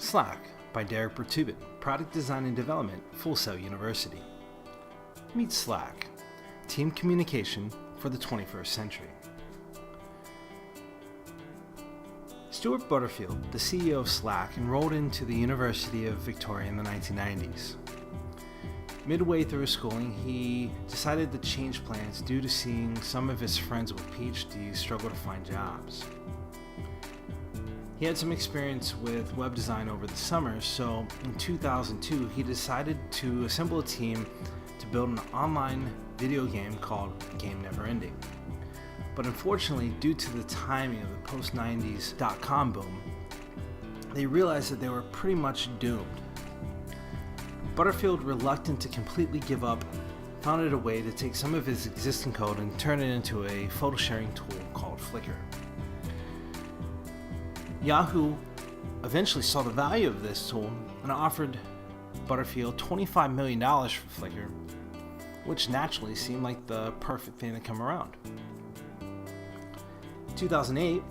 Slack by Derek Bertubit, Product Design and Development, Full Sail University. Meet Slack, team communication for the 21st century. Stuart Butterfield, the CEO of Slack, enrolled into the University of Victoria in the 1990s. Midway through his schooling, he decided to change plans due to seeing some of his friends with PhDs struggle to find jobs. He had some experience with web design over the summer, so in 2002 he decided to assemble a team to build an online video game called Game Never Ending. But unfortunately, due to the timing of the post-90s .com boom, they realized that they were pretty much doomed. Butterfield, reluctant to completely give up, found a way to take some of his existing code and turn it into a photo sharing tool called Flickr. Yahoo eventually saw the value of this tool and offered Butterfield $25 million for Flickr, which naturally seemed like the perfect thing to come around. In 2008,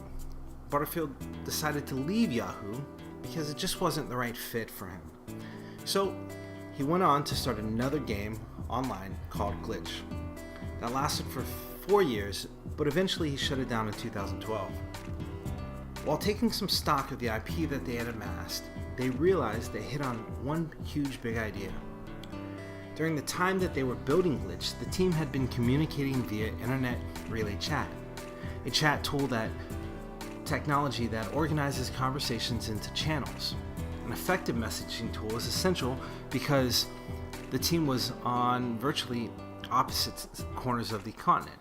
Butterfield decided to leave Yahoo because it just wasn't the right fit for him. So he went on to start another game online called Glitch. That lasted for 4 years, but eventually he shut it down in 2012. While taking some stock of the IP that they had amassed, they realized they hit on one huge big idea. During the time that they were building Glitch, the team had been communicating via Internet Relay Chat, a chat tool technology that organizes conversations into channels. An effective messaging tool is essential because the team was on virtually opposite corners of the continent.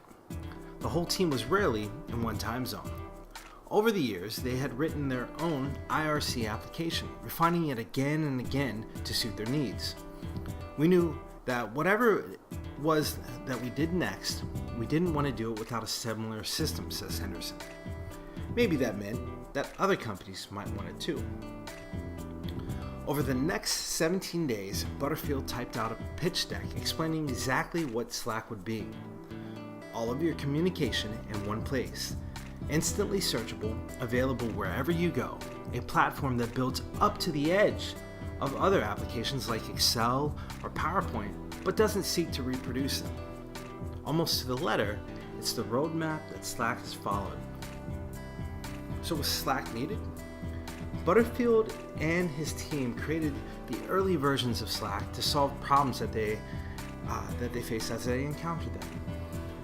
The whole team was rarely in one time zone. Over the years, they had written their own IRC application, refining it again and again to suit their needs. We knew that whatever it was that we did next, we didn't want to do it without a similar system, says Henderson. Maybe that meant that other companies might want it too. Over the next 17 days, Butterfield typed out a pitch deck explaining exactly what Slack would be. All of your communication in one place, instantly searchable, available wherever you go, a platform that builds up to the edge of other applications like Excel or PowerPoint, but doesn't seek to reproduce them. Almost to the letter, it's the roadmap that Slack has followed. So was Slack needed? Butterfield and his team created the early versions of Slack to solve problems that they faced as they encountered them.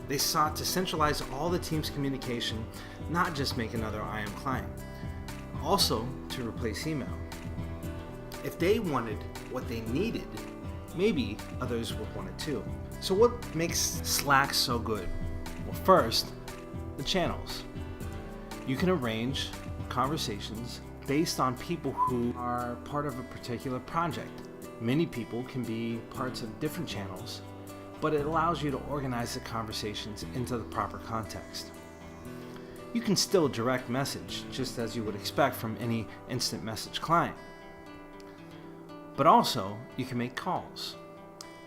They sought to centralize all the team's communication, not just make another IM client, also to replace email. If they wanted what they needed, maybe others would want it too. So what makes Slack so good? Well, first, the channels. You can arrange conversations based on people who are part of a particular project. Many people can be parts of different channels, but it allows you to organize the conversations into the proper context. You can still direct message, just as you would expect from any instant message client. But also, you can make calls,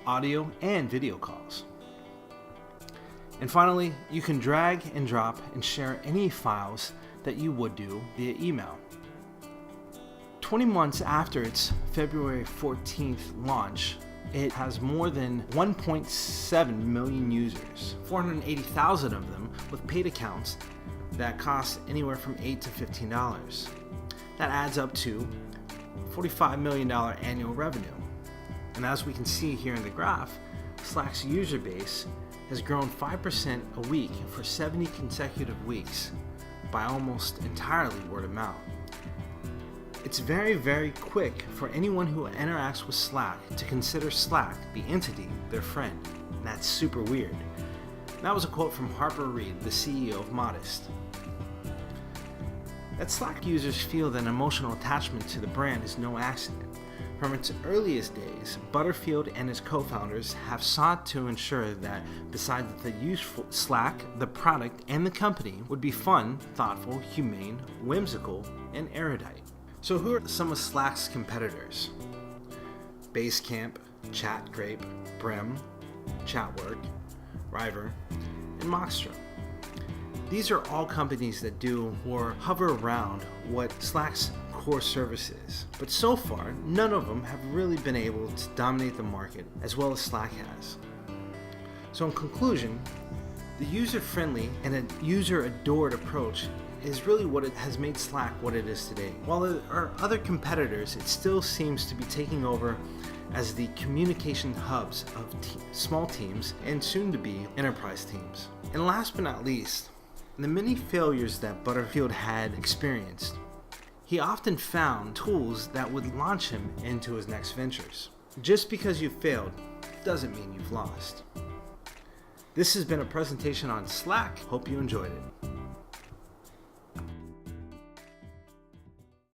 audio and video calls. And finally, you can drag and drop and share any files that you would do via email. 20 months after its February 14th launch, it has more than 1.7 million users, 480,000 of them with paid accounts that cost anywhere from $8 to $15. That adds up to $45 million annual revenue. And as we can see here in the graph, Slack's user base has grown 5% a week for 70 consecutive weeks by almost entirely word of mouth. It's very, very quick for anyone who interacts with Slack to consider Slack, the entity, their friend. And that's super weird. That was a quote from Harper Reed, the CEO of Modest. That Slack users feel that emotional attachment to the brand is no accident. From its earliest days, Butterfield and his co-founders have sought to ensure that besides the use of Slack, the product and the company would be fun, thoughtful, humane, whimsical, and erudite. So who are some of Slack's competitors? Basecamp, ChatGrape, Brim, Chatwork, River, and Mockstrom. These are all companies that do or hover around what Slack's core service is. But so far, none of them have really been able to dominate the market as well as Slack has. So in conclusion, the user-friendly and a user-adored approach is really what it has made Slack what it is today. While there are other competitors, it still seems to be taking over as the communication hubs of small teams and soon to be enterprise teams. And last but not least, the many failures that Butterfield had experienced, he often found tools that would launch him into his next ventures. Just because you failed doesn't mean you've lost. This has been a presentation on Slack. Hope you enjoyed it.